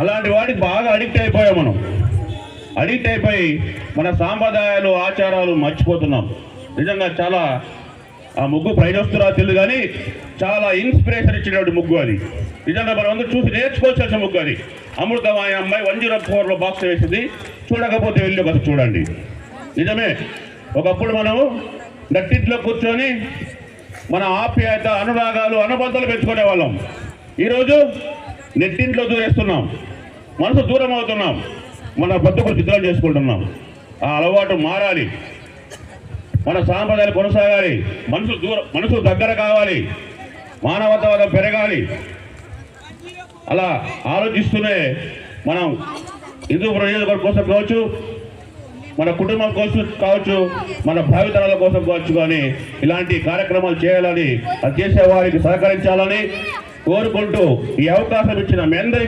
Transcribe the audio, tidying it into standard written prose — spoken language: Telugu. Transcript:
అలాంటి వాటికి బాగా అడిక్ట్ అయిపోయాం మనం. అడిక్ట్ అయిపోయి మన సాంప్రదాయాలు ఆచారాలు మర్చిపోతున్నాం. నిజంగా చాలా ఆ ముగ్గు ప్రైజ్ వస్తున్నా తెలియదు, కానీ చాలా ఇన్స్పిరేషన్ ఇచ్చినటువంటి ముగ్గు అది. నిజంగా మనం అందరూ చూసి నేర్చుకోవాల్సిన ముగ్గు అది. అమృతమైన అమ్మాయి 104లో బాక్స్ వేసింది, చూడకపోతే వెళ్ళి ఒకటి చూడండి. నిజమే, ఒకప్పుడు మనము నట్టింట్లో కూర్చొని మన ఆప్యాయత అనురాగాలు అనుబంధాలు పెంచుకునే వాళ్ళం. ఈరోజు నెట్టింట్లో దూరేస్తున్నాం, మనసు దూరం అవుతున్నాం, మన బతుకులు చిత్రం చేసుకుంటున్నాం. ఆ అలవాటు మారాలి, మన సాంప్రదాయాలు కొనసాగాలి, మనసు దగ్గర కావాలి, మానవతావాదం పెరగాలి. అలా ఆలోచిస్తూనే మనం హిందూపురం నియోజకవర్గం కోసం కావచ్చు, మన కుటుంబం కోసం కావచ్చు, మన భావితరాల కోసం కావచ్చు, కానీ ఇలాంటి కార్యక్రమాలు చేయాలని, అది చేసే వారికి సహకరించాలని కోరుకుంటూ ఈ అవకాశం ఇచ్చిన మీ అందరికీ